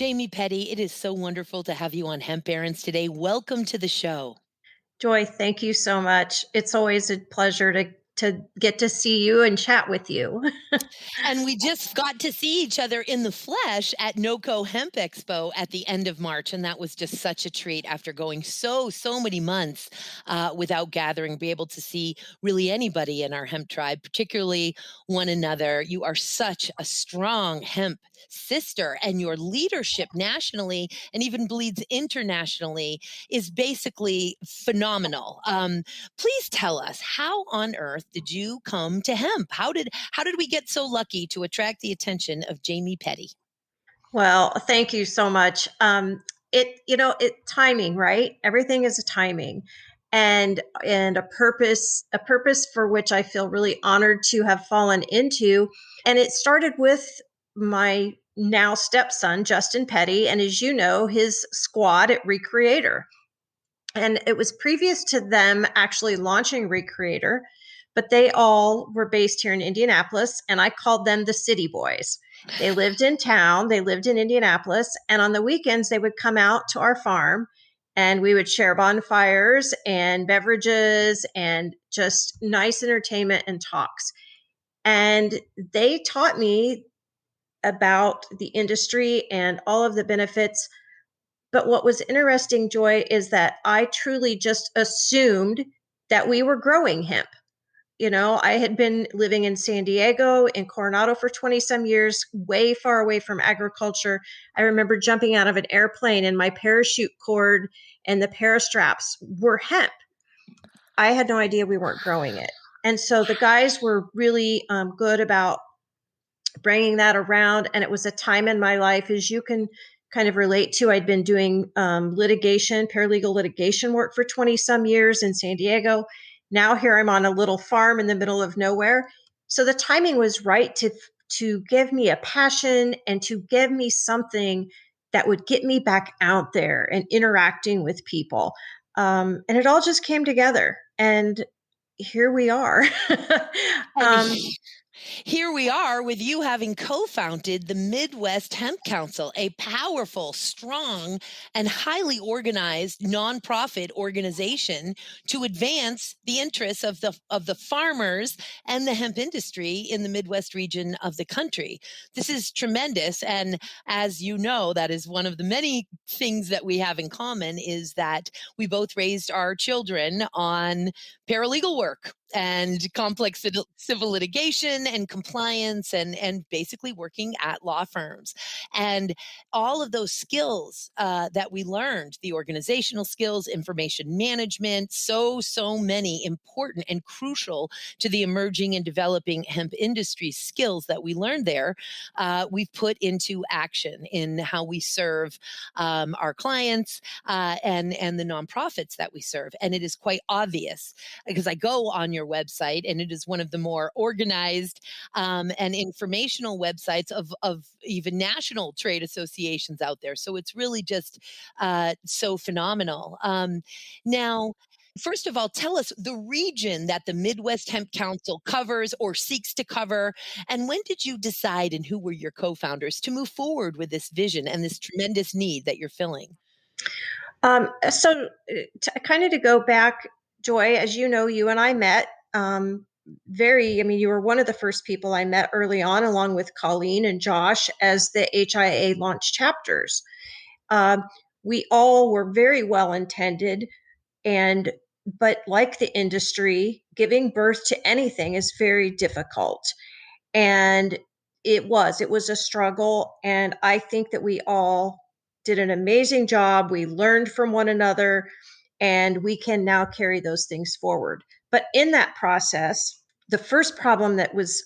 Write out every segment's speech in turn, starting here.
Jamie Petty, it is so wonderful to have you on Hemp Barons today. Welcome to the show. Joy, thank you so much. It's always a pleasure to get to see you and chat with you. And we just got to see each other in the flesh at NOCO Hemp Expo at the end of March. And that was just such a treat after going so many months without gathering, be able to see really anybody in our hemp tribe, particularly one another. You are such a strong hemp sister, and your leadership nationally and even bleeds internationally is basically phenomenal. Please tell us, how on earth did you come to hemp? How did we get so lucky to attract the attention of Jamie Petty? Well, thank you so much. It timing, right? Everything is a timing and a purpose for which I feel really honored to have fallen into. And it started with my now stepson, Justin Petty, and as you know, his squad at Recreator. And it was previous to them actually launching Recreator, but they all were based here in Indianapolis, and I called them the City Boys. They lived in town, they lived in Indianapolis, and on the weekends they would come out to our farm and we would share bonfires and beverages and just nice entertainment and talks. And they taught me about the industry and all of the benefits. But what was interesting, Joy, is that I truly just assumed that we were growing hemp. I had been living in San Diego, in Coronado for 20 some years, way far away from agriculture. I remember jumping out of an airplane and my parachute cord and the parastraps were hemp. I had no idea we weren't growing it. And so the guys were really good about bringing that around. And it was a time in my life, as you can kind of relate to. I'd been doing paralegal litigation work for 20 some years in San Diego. Now here I'm on a little farm in the middle of nowhere. So the timing was right to give me a passion and to give me something that would get me back out there and interacting with people. And it all just came together. And here we are. And here we are with you having co-founded the Midwest Hemp Council, a powerful, strong, and highly organized nonprofit organization to advance the interests of the farmers and the hemp industry in the Midwest region of the country. This is tremendous, and as you know, that is one of the many things that we have in common, is that we both raised our children on paralegal work and complex civil litigation and compliance and basically working at law firms. And all of those skills that we learned, the organizational skills, information management, so many important and crucial to the emerging and developing hemp industry skills that we learned there, we've put into action in how we serve our clients and the nonprofits that we serve. And it is quite obvious because I go on your website, and it is one of the more organized and informational websites of even national trade associations out there. So it's really just so phenomenal. Now, first of all, tell us the region that the Midwest Hemp Council covers or seeks to cover, and when did you decide, and who were your co-founders, to move forward with this vision and this tremendous need that you're filling? Kind of to go back, Joy, as you know, you and I met you were one of the first people I met early on, along with Colleen and Josh, as the HIA launch chapters. Um, we all were very well intended, but like the industry, giving birth to anything is very difficult. And it was a struggle. And I think that we all did an amazing job. We learned from one another, and we can now carry those things forward. But in that process, the first problem that was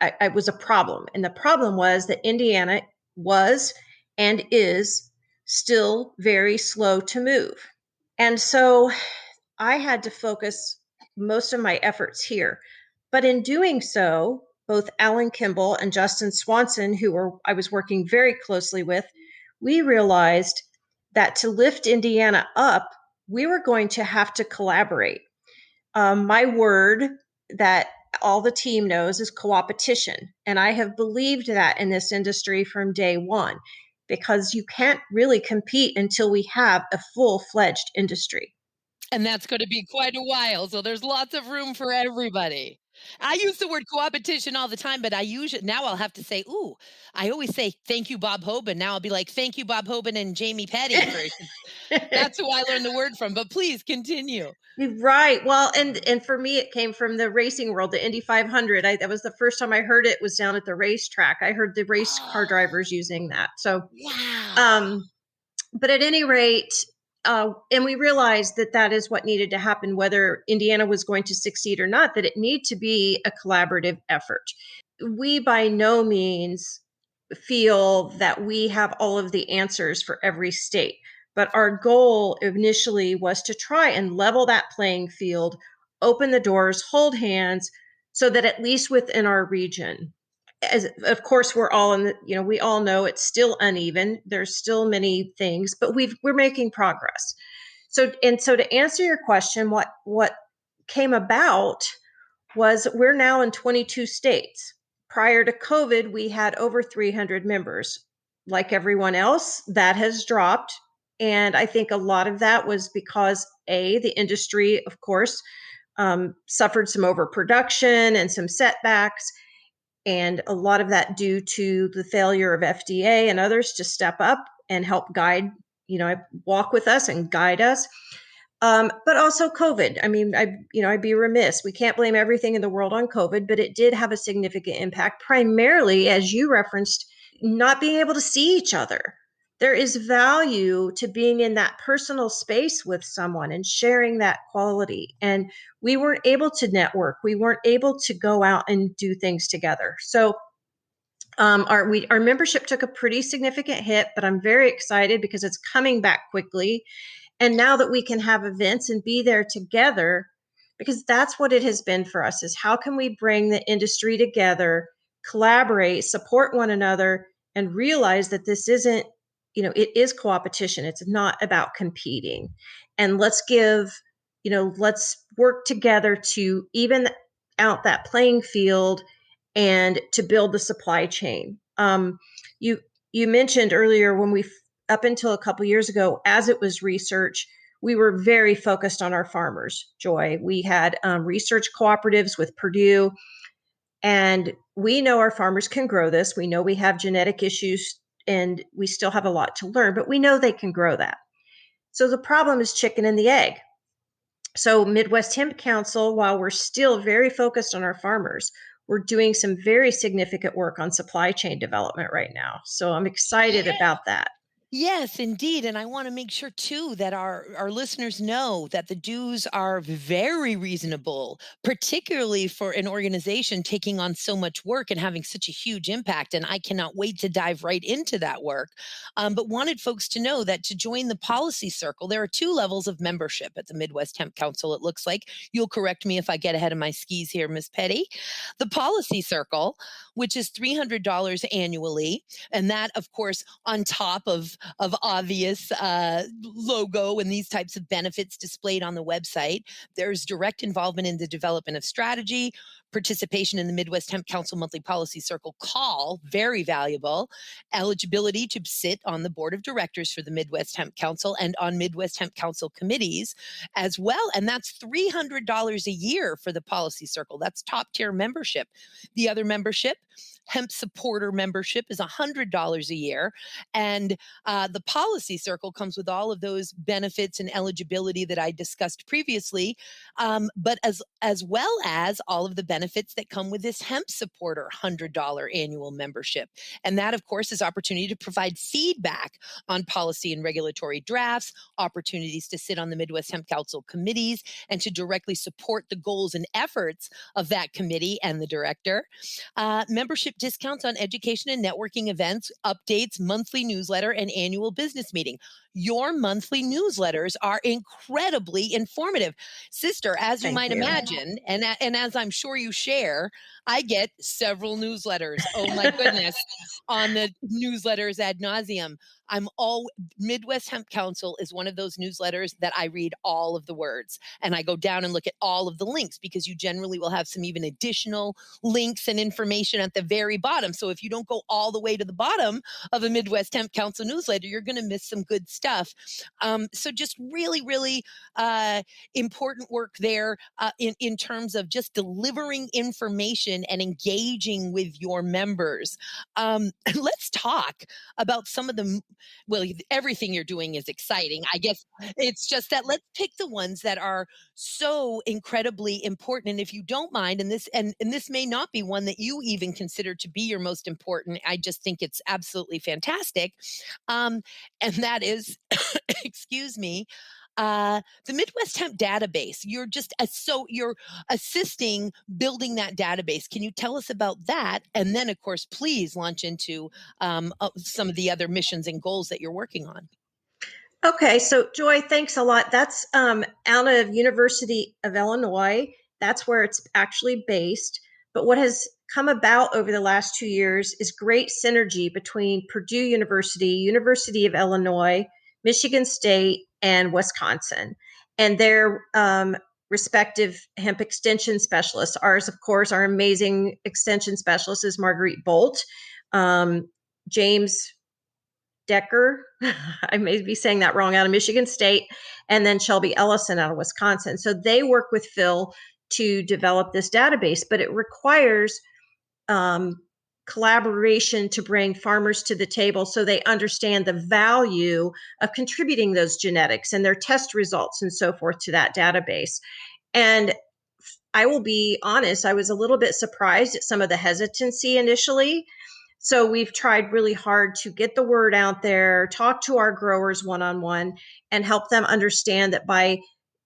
I was a problem. And the problem was that Indiana was and is still very slow to move. And so I had to focus most of my efforts here. But in doing so, both Alan Kimball and Justin Swanson, I was working very closely with, we realized that to lift Indiana up, we were going to have to collaborate. My word that all the team knows is coopetition. And I have believed that in this industry from day one. because you can't really compete until we have a full-fledged industry. And that's gonna be quite a while, so there's lots of room for everybody. I use the word co-opetition all the time, but I usually now I'll have to say, "Ooh," I always say, "Thank you, Bob Hoban." Now I'll be like, "Thank you, Bob Hoban and Jamie Petty for." That's who I learned the word from, but please continue. Right. Well, and for me, it came from the racing world, the Indy 500. That was the first time I heard it was down at the racetrack. I heard the race car Oh, drivers using that. So, wow. um, but at any rate, and we realized that that is what needed to happen, whether Indiana was going to succeed or not, that it needed to be a collaborative effort. We by no means feel that we have all of the answers for every state, but our goal initially was to try and level that playing field, open the doors, hold hands, so that at least within our region, as of course we're all in the, we all know it's still uneven, there's still many things, but we're making progress. So to answer your question, what came about was we're now in 22 states. Prior to COVID, we had over 300 members. Like everyone else, that has dropped. And I think a lot of that was because, the industry, of course, suffered some overproduction and some setbacks. And a lot of that due to the failure of FDA and others to step up and help guide, walk with us and guide us. But also COVID. I mean, I'd be remiss. We can't blame everything in the world on COVID, but it did have a significant impact, primarily, as you referenced, not being able to see each other. There is value to being in that personal space with someone and sharing that quality. And we weren't able to network. We weren't able to go out and do things together. So our membership took a pretty significant hit, but I'm very excited because it's coming back quickly. And now that we can have events and be there together, because that's what it has been for us, is how can we bring the industry together, collaborate, support one another, and realize that this isn't, it is co-opetition. It's not about competing. And let's work together to even out that playing field and to build the supply chain. You you mentioned earlier when we up until a couple years ago, as it was research, we were very focused on our farmers. Joy, we had research cooperatives with Purdue, and we know our farmers can grow this. We know we have genetic issues, and we still have a lot to learn, but we know they can grow that. So the problem is chicken and the egg. So, Midwest Hemp Council, while we're still very focused on our farmers, we're doing some very significant work on supply chain development right now. So, I'm excited about that. Yes, indeed. And I want to make sure too that our listeners know that the dues are very reasonable, particularly for an organization taking on so much work and having such a huge impact. And I cannot wait to dive right into that work. But wanted folks to know that to join the policy circle, there are two levels of membership at the Midwest Hemp Council, it looks like. You'll correct me if I get ahead of my skis here, Miss Petty. The policy circle, which is $300 annually, and that, of course, on top of obvious logo and these types of benefits displayed on the website. There's direct involvement in the development of strategy, participation in the Midwest Hemp Council monthly policy circle call, very valuable, eligibility to sit on the board of directors for the Midwest Hemp Council and on Midwest Hemp Council committees as well. And that's $300 a year for the policy circle. That's top tier membership. The other membership, hemp supporter membership, is $100 a year. And the policy circle comes with all of those benefits and eligibility that I discussed previously, but as well as all of the benefits that come with this hemp supporter $100 annual membership. And that, of course, is opportunity to provide feedback on policy and regulatory drafts, opportunities to sit on the Midwest Hemp Council committees, and to directly support the goals and efforts of that committee and the director. Membership discounts on education and networking events, updates, monthly newsletter, and annual business meeting. Your monthly newsletters are incredibly informative. Sister, as you Thank might you. imagine, and as I'm sure you share, I get several newsletters. Oh my goodness, on the newsletters ad nauseum. I'm all Midwest Hemp Council is one of those newsletters that I read all of the words and I go down and look at all of the links because you generally will have some even additional links and information at the very bottom. So if you don't go all the way to the bottom of a Midwest Hemp Council newsletter, you're going to miss some good stuff. So just really, really important work there in terms of just delivering information and engaging with your members. Let's talk about some of the, well, everything you're doing is exciting. I guess it's just that let's pick the ones that are so incredibly important. And if you don't mind, and this may not be one that you even consider to be your most important, I just think it's absolutely fantastic. Um, and that is, excuse me, the Midwest Hemp database. So you're assisting building that database. Can you tell us about that? And then, of course, please launch into some of the other missions and goals that you're working on. Okay, so Joy, thanks a lot. That's out of University of Illinois. That's where it's actually based. But what has come about over the last 2 years is great synergy between Purdue University, University of Illinois, Michigan State, and Wisconsin, and their respective hemp extension specialists. Ours, of course, our amazing extension specialist is Marguerite Bolt. James Decker, I may be saying that wrong, out of Michigan State, and then Shelby Ellison out of Wisconsin. So they work with Phil to develop this database, but it requires collaboration to bring farmers to the table so they understand the value of contributing those genetics and their test results and so forth to that database. And I will be honest, I was a little bit surprised at some of the hesitancy initially. So we've tried really hard to get the word out there, talk to our growers one-on-one, and help them understand that by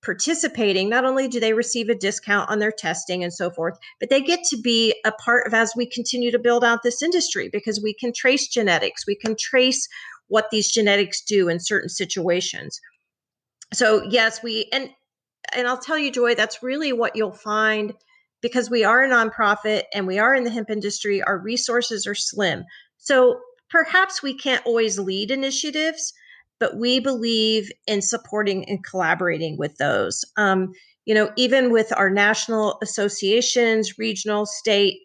participating, not only do they receive a discount on their testing and so forth, but they get to be a part of as we continue to build out this industry because we can trace genetics. We can trace what these genetics do in certain situations. So yes, and I'll tell you, Joy, that's really what you'll find because we are a nonprofit and we are in the hemp industry. Our resources are slim. So perhaps we can't always lead initiatives, but we believe in supporting and collaborating with those. Even with our national associations, regional, state,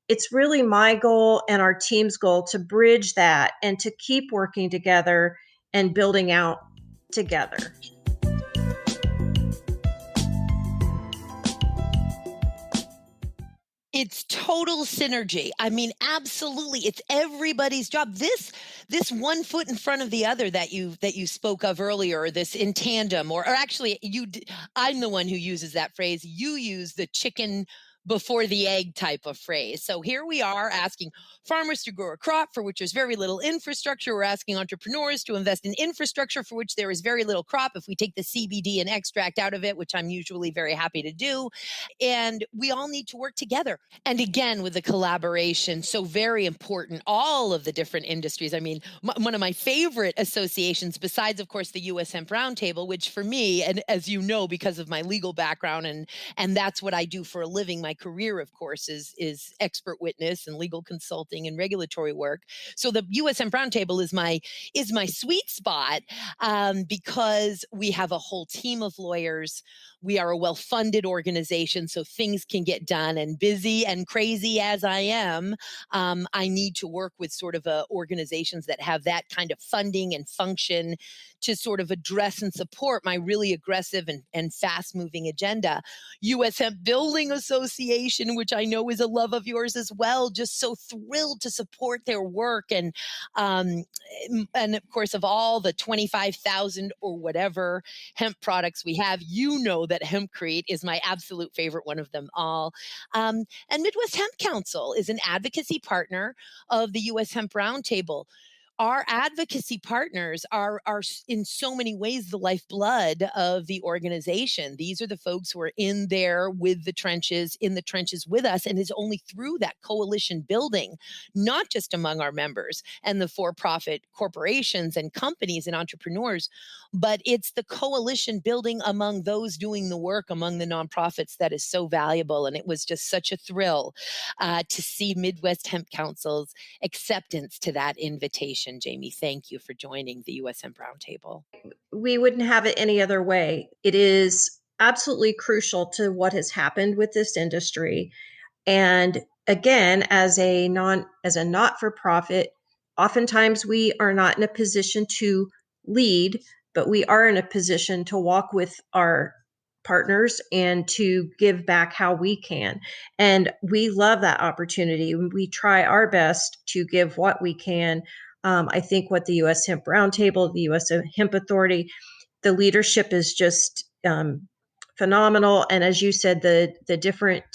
it's really my goal and our team's goal to bridge that and to keep working together and building out together. It's total synergy. I mean, absolutely. It's everybody's job. This one foot in front of the other that you spoke of earlier, or this in tandem, or actually I'm the one who uses that phrase. You use the chicken before the egg type of phrase. So here we are asking farmers to grow a crop for which there's very little infrastructure. We're asking entrepreneurs to invest in infrastructure for which there is very little crop. If we take the CBD and extract out of it, which I'm usually very happy to do, and we all need to work together. And again, with the collaboration, so very important, all of the different industries. I mean, one of my favorite associations, besides, of course, the U.S. Hemp Roundtable, which for me, and as you know, because of my legal background, and that's what I do for a living, my career, of course, is expert witness and legal consulting and regulatory work. So the U.S. Hemp Roundtable is my sweet spot because we have a whole team of lawyers. We are a well-funded organization, so things can get done. And busy and crazy as I am, I need to work with sort of organizations that have that kind of funding and function to sort of address and support my really aggressive and fast-moving agenda. U.S. Hemp Building Association, which I know is a love of yours as well, just so thrilled to support their work. And of course, of all the 25,000 or whatever hemp products we have, you know that Hempcrete is my absolute favorite one of them all. And Midwest Hemp Council is an advocacy partner of the U.S. Hemp Roundtable. Our advocacy partners are in so many ways the lifeblood of the organization. These are the folks who are in there with the trenches, in the trenches with us, and it's only through that coalition building, not just among our members and the for-profit corporations and companies and entrepreneurs, but it's the coalition building among those doing the work, among the nonprofits, that is so valuable. And it was just such a thrill to see Midwest Hemp Council's acceptance to that invitation. conversation. Jamie, thank you for joining the U.S. Hemp Roundtable. We wouldn't have it any other way. It is absolutely crucial to what has happened with this industry. And again, as a not for profit, oftentimes we are not in a position to lead, but we are in a position to walk with our partners and to give back how we can. And we love that opportunity. We try our best to give what we can. I think what the U.S. Hemp Roundtable, the U.S. Hemp Authority, the leadership is just phenomenal. And as you said, the different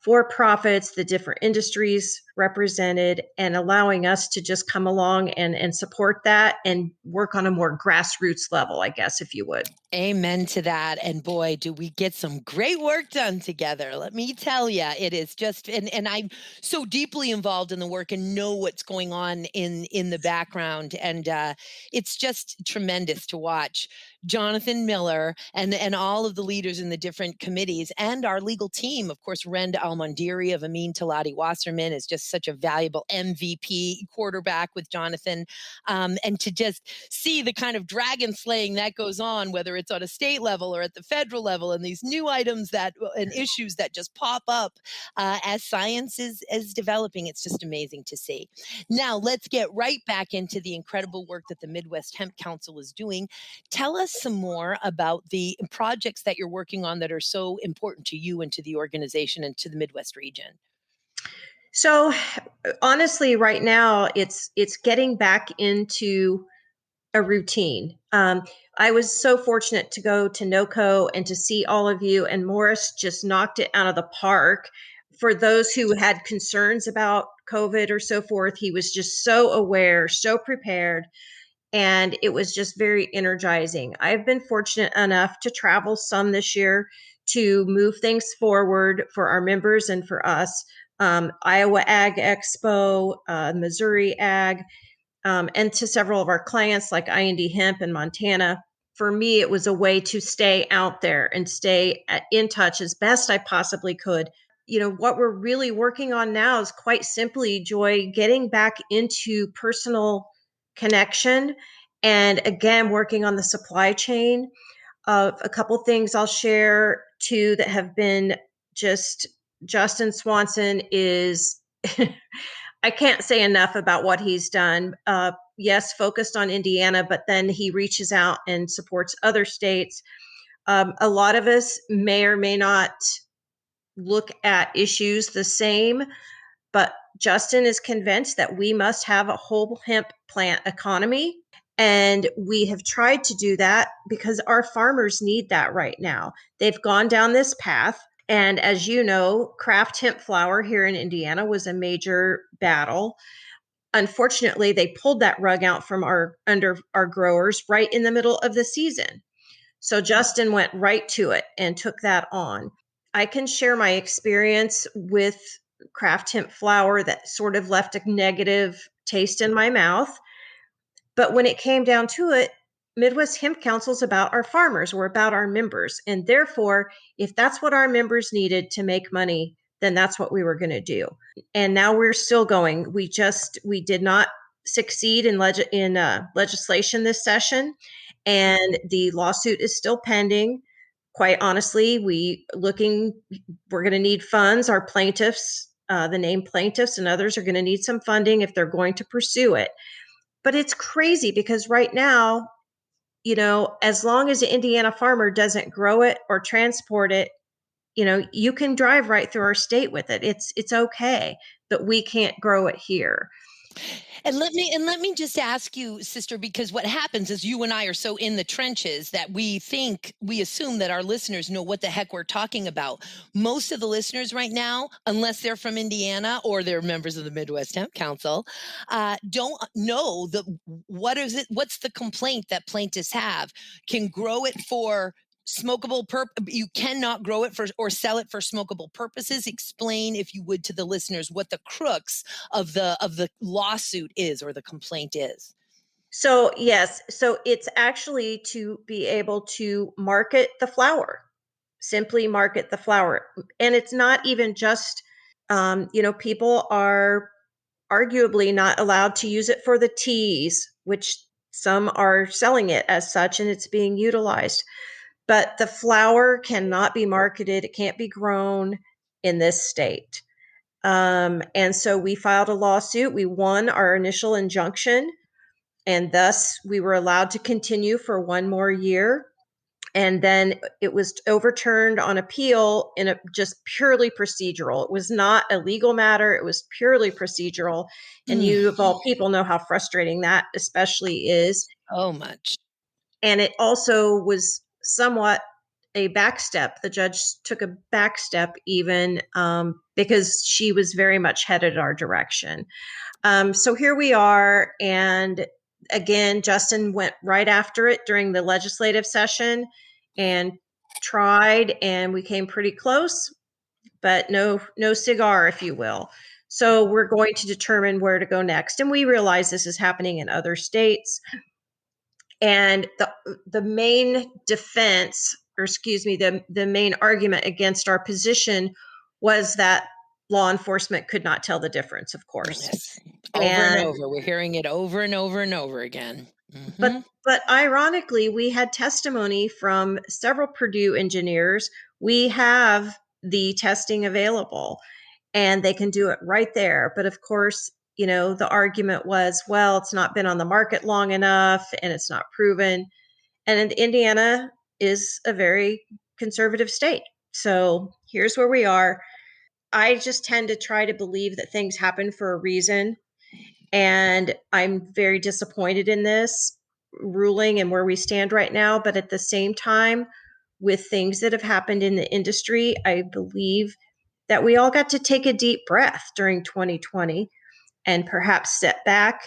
for profits, the different industries represented, and allowing us to just come along and support that and work on a more grassroots level, I guess, if you would. Amen to that. And boy, do we get some great work done together. Let me tell you, it is just, and I'm so deeply involved in the work and know what's going on in the background. And it's just tremendous to watch Jonathan Miller and all of the leaders in the different committees and our legal team. Of course, Rend Almondiri of Amin Talati Wasserman is just such a valuable MVP quarterback with Jonathan. And to just see the kind of dragon slaying that goes on, whether it's on a state level or at the federal level, and these new items and issues that just pop up as science is developing. It's just amazing to see. Now, let's get right back into the incredible work that the Midwest Hemp Council is doing. Tell us some more about the projects that you're working on that are so important to you and to the organization and to the Midwest region. So honestly, right now it's getting back into a routine. I was so fortunate to go to NOCO and to see all of you, and Morris just knocked it out of the park. For those who had concerns about COVID or so forth, he was just so aware, so prepared, and it was just very energizing. I've been fortunate enough to travel some this year to move things forward for our members and for us. Iowa Ag Expo, Missouri Ag, and to several of our clients like IND Hemp in Montana. For me, it was a way to stay out there and stay in touch as best I possibly could. You know, what we're really working on now is quite simply, Joy, getting back into personal connection and again, working on the supply chain. A couple things I'll share too that have been just Justin Swanson is I can't say enough about what he's done. Yes, focused on Indiana, but then he reaches out and supports other states. A lot of us may or may not look at issues the same, but Justin is convinced that we must have a whole hemp plant economy. And we have tried to do that because our farmers need that right now. They've gone down this path. And as you know, craft hemp flower here in Indiana was a major battle. Unfortunately, they pulled that rug out from under our growers right in the middle of the season. So Justin went right to it and took that on. I can share my experience with craft hemp flower that sort of left a negative taste in my mouth. But when it came down to it, Midwest Hemp Council is about our farmers, we're about our members. And therefore, if that's what our members needed to make money, then that's what we were going to do. And now we're still going. We did not succeed in legislation this session, and the lawsuit is still pending. Quite honestly, we're going to need funds. Our plaintiffs, the named plaintiffs and others are going to need some funding if they're going to pursue it. But it's crazy because right now, you know, as long as the Indiana farmer doesn't grow it or transport it, you know, you can drive right through our state with it. It's okay, but we can't grow it here. And let me just ask you, sister, because what happens is you and I are so in the trenches that we assume that our listeners know what the heck we're talking about. Most of the listeners right now, unless they're from Indiana or they're members of the Midwest Hemp Council, don't know what's the complaint that plaintiffs have. Can grow it for smokable you cannot grow it for or sell it for smokable purposes. Explain, if you would, to the listeners what the crux of the lawsuit is or the complaint is. So yes, so it's actually to be able to market the flower, simply market the flower. And it's not even just, you know, people are arguably not allowed to use it for the teas, which some are selling it as such and it's being utilized. But the flower cannot be marketed, it can't be grown in this state. And so we filed a lawsuit. We won our initial injunction, and thus we were allowed to continue for one more year. And then it was overturned on appeal in a just purely procedural. It was not a legal matter, it was purely procedural. And Mm. you, of all people, know how frustrating that especially is. Oh, much. And it also was somewhat a backstep. The judge took a backstep even because she was very much headed our direction. So here we are. And again, Justin went right after it during the legislative session and tried, and we came pretty close, but no cigar, if you will. So we're going to determine where to go next. And we realize this is happening in other states. And the main defense, or excuse me, the main argument against our position was that law enforcement could not tell the difference, of course. Yes. Over and over. We're hearing it over and over and over again. Mm-hmm. But ironically, we had testimony from several Purdue engineers. We have the testing available and they can do it right there. But of course, the argument was, well, it's not been on the market long enough and it's not proven. And Indiana is a very conservative state. So here's where we are. I just tend to try to believe that things happen for a reason. And I'm very disappointed in this ruling and where we stand right now. But at the same time, with things that have happened in the industry, I believe that we all got to take a deep breath during 2020 and perhaps step back.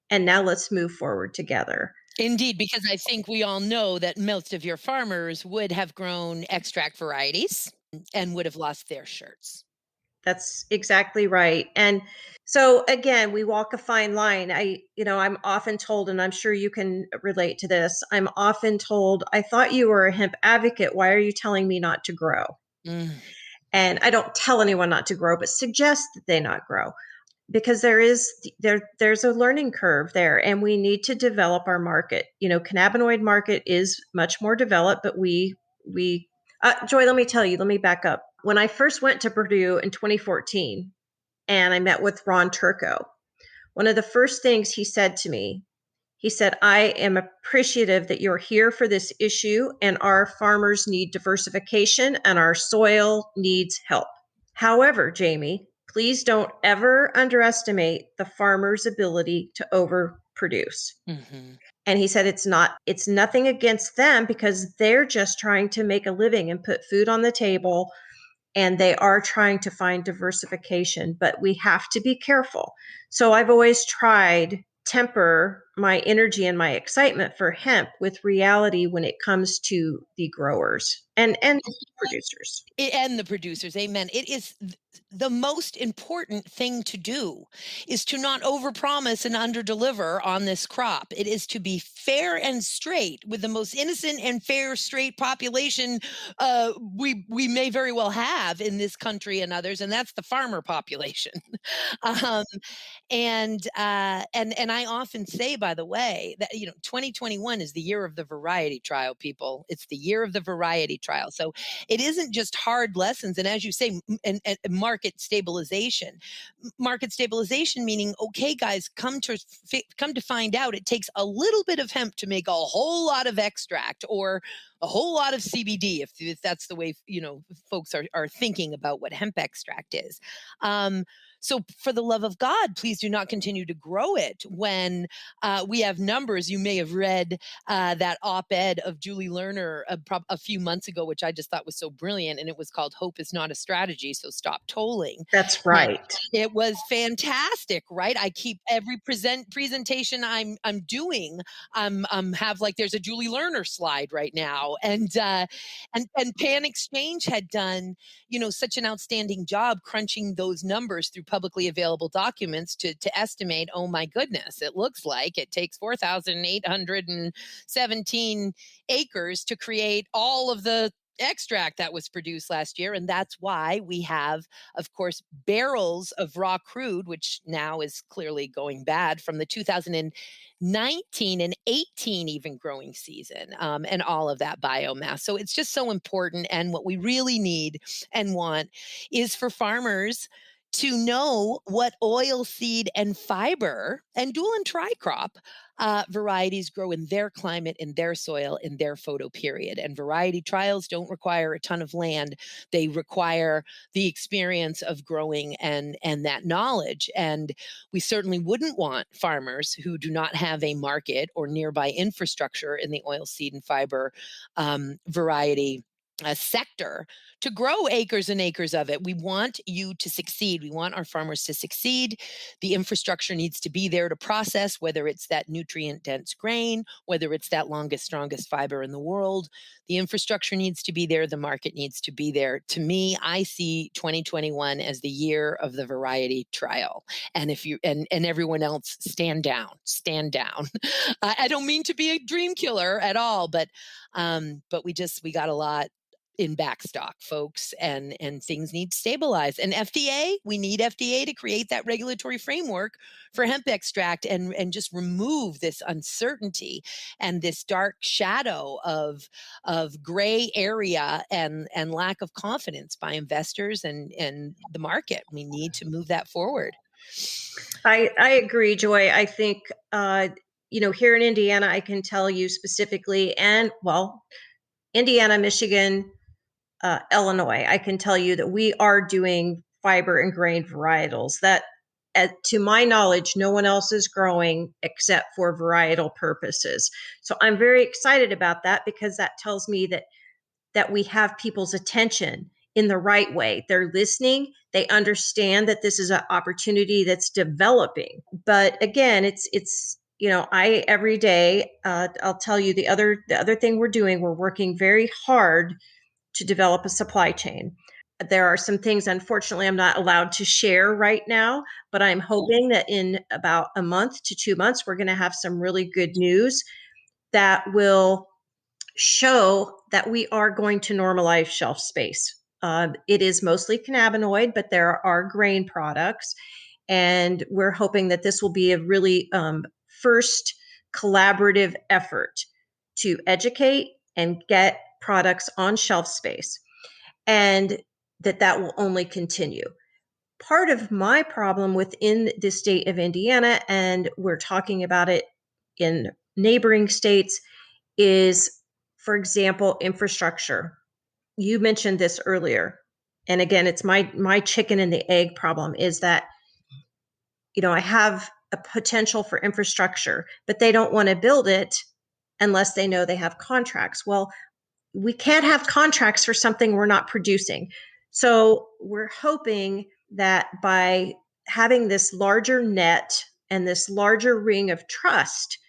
And now let's move forward together. Indeed, because I think we all know that most of your farmers would have grown extract varieties and would have lost their shirts. That's exactly right. And so again, we walk a fine line. I'm often told, and I'm sure you can relate to this, I'm often told, I thought you were a hemp advocate. Why are you telling me not to grow? Mm. And I don't tell anyone not to grow, but suggest that they not grow because there's a learning curve there and we need to develop our market. Cannabinoid market is much more developed, but Joy, let me back up. When I first went to Purdue in 2014 and I met with Ron Turco, one of the first things he said to me, he said, I am appreciative that you're here for this issue and our farmers need diversification and our soil needs help. However, Jamie, please don't ever underestimate the farmer's ability to overproduce. Mm-hmm. And he said it's nothing against them because they're just trying to make a living and put food on the table and they are trying to find diversification, but we have to be careful. So I've always tried temper my energy and my excitement for hemp with reality when it comes to the growers and producers. And the producers, amen. It is the most important thing to do is to not overpromise and underdeliver on this crop. It is to be fair and straight with the most innocent and fair, straight population we may very well have in this country and others, and that's the farmer population. um, and I often say, by the way, that 2021 is the year of the variety trial, people. It's the year of the variety trial. So it isn't just hard lessons, and as you say, and market stabilization. Market stabilization meaning, okay, guys, come to find out, it takes a little bit of hemp to make a whole lot of extract or a whole lot of CBD, if that's the way folks are thinking about what hemp extract is. So for the love of God, please do not continue to grow it when we have numbers. You may have read that op-ed of Julie Lerner a few months ago, which I just thought was so brilliant. And it was called "Hope is Not a Strategy, So Stop Tolling." That's And right. it was fantastic, right? I keep every presentation I'm doing, have like there's a Julie Lerner slide right now. And Pan Exchange had done such an outstanding job crunching those numbers through publicly available documents to estimate, oh my goodness, it looks like it takes 4,817 acres to create all of the extract that was produced last year. And that's why we have, of course, barrels of raw crude, which now is clearly going bad from the 2019 and 18 even growing season, and all of that biomass. So it's just so important. And what we really need and want is for farmers to know what oil seed and fiber and dual and tricrop varieties grow in their climate, in their soil, in their photo period. And variety trials don't require a ton of land. They require the experience of growing and that knowledge. And we certainly wouldn't want farmers who do not have a market or nearby infrastructure in the oil seed and fiber variety sector to grow acres and acres of it. We want you to succeed. We want our farmers to succeed. The infrastructure needs to be there to process, whether it's that nutrient dense grain, whether it's that longest, strongest fiber in the world. The infrastructure needs to be there. The market needs to be there. To me, I see 2021 as the year of the variety trial. And if you and everyone else, stand down, stand down. I don't mean to be a dream killer at all, but we got a lot in backstock, folks, and things need to stabilize. And FDA, we need FDA to create that regulatory framework for hemp extract and just remove this uncertainty and this dark shadow of gray area and lack of confidence by investors and the market. We need to move that forward. I agree, Joy. I think here in Indiana, I can tell you specifically, and well, Indiana, Michigan, Illinois, I can tell you that we are doing fiber and grain varietals that, to my knowledge, no one else is growing except for varietal purposes. So I'm very excited about that because that tells me that we have people's attention in the right way. They're listening. They understand that this is an opportunity that's developing. But again, it's I every day, I'll tell you the other thing we're doing. We're working very hard to develop a supply chain. There are some things, unfortunately, I'm not allowed to share right now, but I'm hoping that in about a month to 2 months, we're going to have some really good news that will show that we are going to normalize shelf space. It is mostly cannabinoid, but there are grain products. And we're hoping that this will be a really first collaborative effort to educate and get products on shelf space, and that will only continue. Part of my problem within the state of Indiana, and we're talking about it in neighboring states, is, for example, infrastructure. You mentioned this earlier. And again, it's my chicken and the egg problem is that, I have a potential for infrastructure, but they don't want to build it unless they know they have contracts. Well, we can't have contracts for something we're not producing. So we're hoping that by having this larger net and this larger ring of trust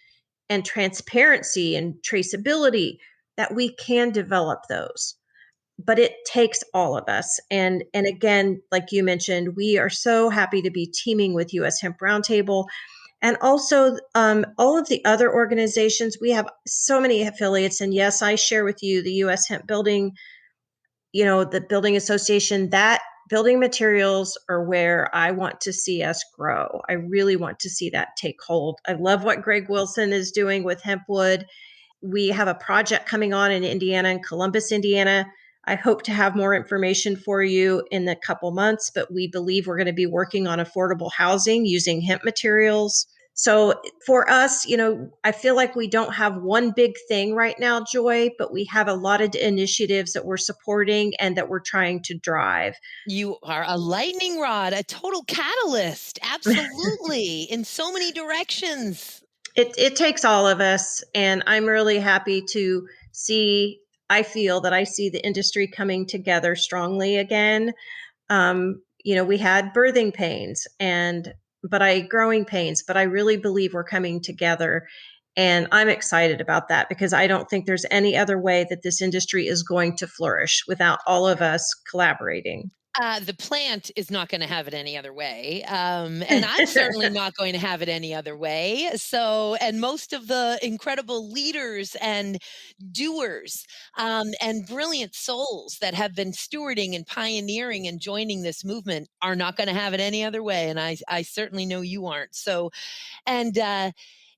and transparency and traceability, that we can develop those. But it takes all of us. And again, like you mentioned, we are so happy to be teaming with US Hemp Roundtable and also all of the other organizations. We have so many affiliates. And yes, I share with you the US Hemp Building, the Building Association. That building materials are where I want to see us grow. I really want to see that take hold. I love what Greg Wilson is doing with Hempwood. We have a project coming on in Indiana, in Columbus, Indiana. I hope to have more information for you in a couple months, but we believe we're going to be working on affordable housing using hemp materials. So for us, I feel like we don't have one big thing right now, Joy, but we have a lot of initiatives that we're supporting and that we're trying to drive. You are a lightning rod, a total catalyst. Absolutely. In so many directions. It takes all of us. And I'm really happy to I feel that I see the industry coming together strongly again. We had birthing pains growing pains, but I really believe we're coming together. And I'm excited about that because I don't think there's any other way that this industry is going to flourish without all of us collaborating. The plant is not going to have it any other way. And I'm certainly not going to have it any other way. So, and most of the incredible leaders and doers and brilliant souls that have been stewarding and pioneering and joining this movement are not going to have it any other way. And I certainly know you aren't. So,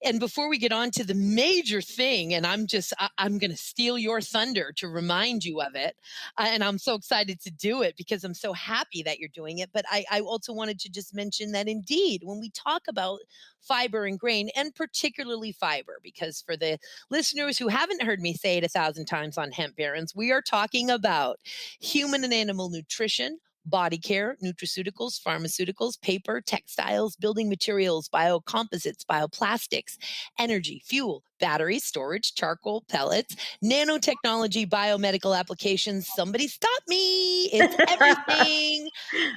and before we get on to the major thing, and I'm going to steal your thunder to remind you of it, and I'm so excited to do it because I'm so happy that you're doing it. But I also wanted to just mention that indeed, when we talk about fiber and grain, and particularly fiber, because for the listeners who haven't heard me say it 1,000 times on Hemp Barons, we are talking about human and animal nutrition, body care, nutraceuticals, pharmaceuticals, paper, textiles, building materials, biocomposites, bioplastics, energy, fuel, batteries, storage, charcoal, pellets, nanotechnology, biomedical applications. Somebody stop me. It's everything.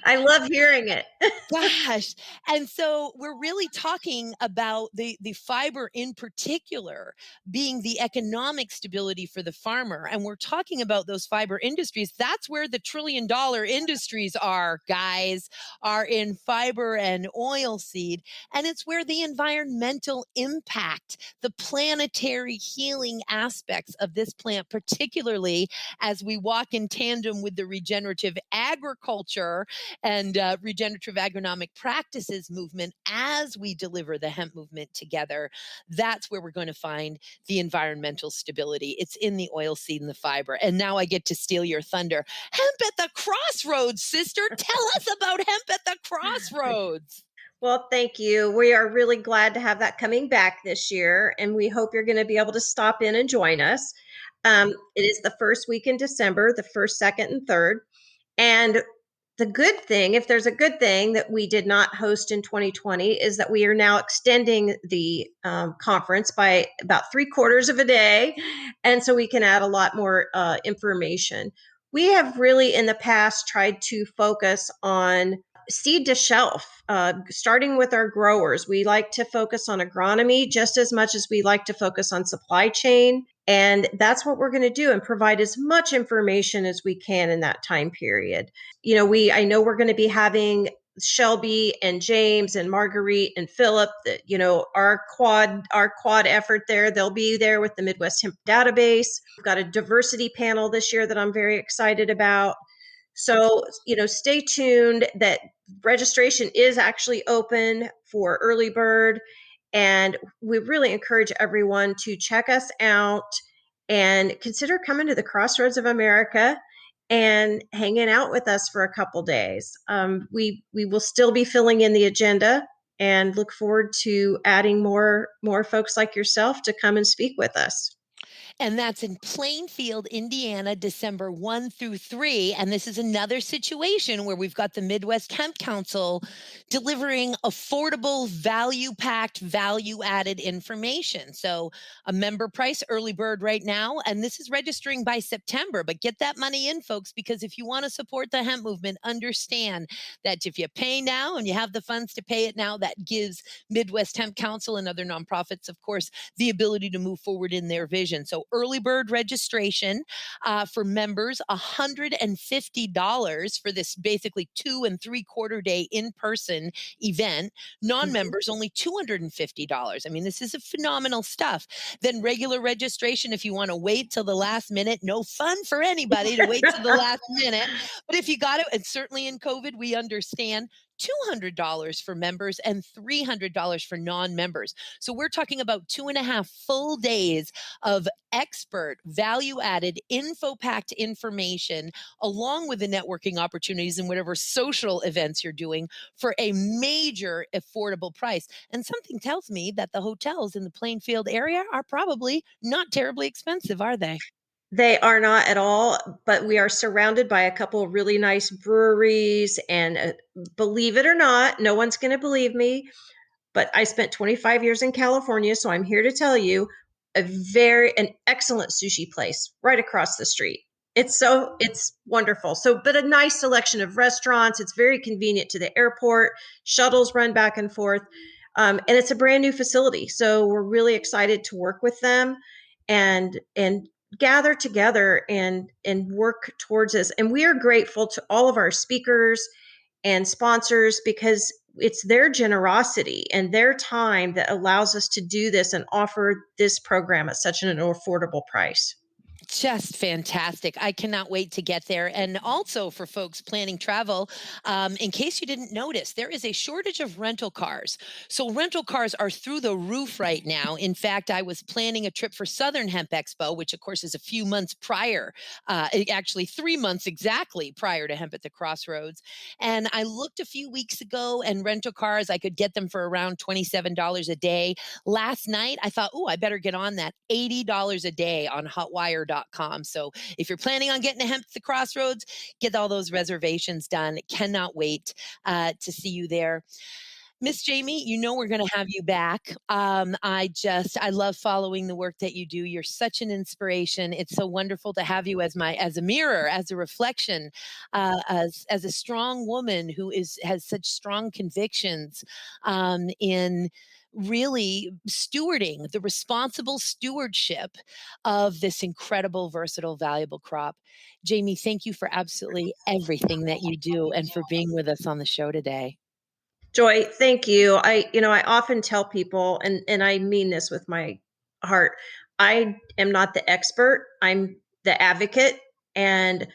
I love hearing it. Gosh. And so we're really talking about the fiber in particular being the economic stability for the farmer. And we're talking about those fiber industries. That's where the $1 trillion industries are, guys, are in fiber and oil seed. And it's where the environmental impact, the planetary healing aspects of this plant, particularly as we walk in tandem with the regenerative agriculture and regenerative agronomic practices movement as we deliver the hemp movement together. That's where we're going to find the environmental stability. It's in the oil seed and the fiber. And now I get to steal your thunder. Hemp at the crossroads, sister. Tell us about hemp at the crossroads. Well, thank you. We are really glad to have that coming back this year, and we hope you're going to be able to stop in and join us. It is the first week in December, the first, second, and third. And the good thing, if there's a good thing that we did not host in 2020, is that we are now extending the conference by about 3/4 of a day. And so we can add a lot more information. We have really in the past tried to focus on seed to shelf, starting with our growers. We like to focus on agronomy just as much as we like to focus on supply chain. And that's what we're going to do and provide as much information as we can in that time period. I know we're going to be having Shelby and James and Marguerite and Philip, our quad effort there. They'll be there with the Midwest Hemp Database. We've got a diversity panel this year that I'm very excited about. So, stay tuned. That registration is actually open for early bird. And we really encourage everyone to check us out and consider coming to the Crossroads of America and hanging out with us for a couple days. We will still be filling in the agenda and look forward to adding more folks like yourself to come and speak with us. And that's in Plainfield, Indiana, December 1 through 3. And this is another situation where we've got the Midwest Hemp Council delivering affordable, value packed, value added information. So, a member price early bird right now. And this is registering by September. But get that money in, folks, because if you want to support the hemp movement, understand that if you pay now and you have the funds to pay it now, that gives Midwest Hemp Council and other nonprofits, of course, the ability to move forward in their vision. So early bird registration for members, $150 for this basically 2 3/4 day in-person event. Non-members, only $250. I mean, this is a phenomenal stuff. Then regular registration, if you want to wait till the last minute, no fun for anybody to wait till the last minute. But if you got it, and certainly in COVID, we understand, $200 for members and $300 for non-members. So we're talking about 2.5 full days of expert, value-added, info-packed information, along with the networking opportunities and whatever social events you're doing for a major affordable price. And something tells me that the hotels in the Plainfield area are probably not terribly expensive, are they? They are not at all, but we are surrounded by a couple of really nice breweries. And believe it or not, no one's going to believe me, but I spent 25 years in California, so I'm here to tell you an excellent sushi place right across the street. It's wonderful. So, but a nice selection of restaurants. It's very convenient to the airport. Shuttles run back and forth, and it's a brand new facility. So we're really excited to work with them, and gather together and work towards this. And we are grateful to all of our speakers and sponsors, because it's their generosity and their time that allows us to do this and offer this program at such an affordable price. Just fantastic. I cannot wait to get there. And also for folks planning travel, in case you didn't notice, there is a shortage of rental cars. So rental cars are through the roof right now. In fact, I was planning a trip for Southern Hemp Expo, which of course is a few months prior, actually 3 months exactly prior to Hemp at the Crossroads. And I looked a few weeks ago, and rental cars, I could get them for around $27 a day. Last night, I thought, oh, I better get on that, $80 a day on hotwire.com. So if you're planning on getting to Hemp at the Crossroads, get all those reservations done. Cannot wait to see you there. Miss Jamie, you know we're going to have you back. I love following the work that you do. You're such an inspiration. It's so wonderful to have you as a mirror, as a reflection, as a strong woman who has such strong convictions in really stewarding the responsible stewardship of this incredible, versatile, valuable crop. Jamie, thank you for absolutely everything that you do and for being with us on the show today. Joy, thank you. I often tell people, and I mean this with my heart, I am not the expert. I'm the advocate, and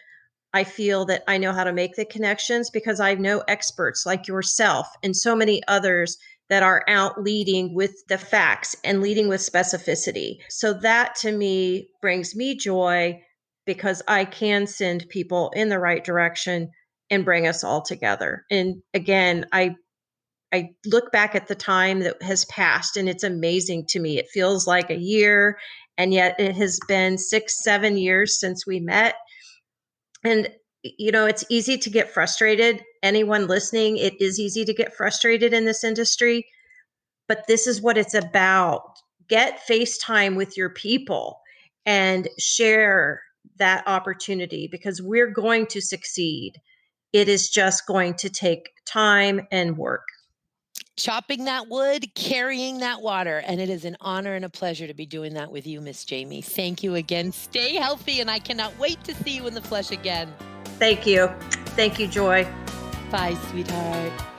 I feel that I know how to make the connections because I know experts like yourself and so many others that are out leading with the facts and leading with specificity. So that to me brings me joy, because I can send people in the right direction and bring us all together. And again, I look back at the time that has passed, and it's amazing to me. It feels like a year, and yet it has been 6, 7 years since we met. And, it's easy to get frustrated. Anyone listening, it is easy to get frustrated in this industry, but this is what it's about. Get FaceTime with your people and share that opportunity, because we're going to succeed. It is just going to take time and work. Chopping that wood, carrying that water. And it is an honor and a pleasure to be doing that with you, Miss Jamie. Thank you again. Stay healthy, and I cannot wait to see you in the flesh again. Thank you. Thank you, Joy. Bye, sweetheart.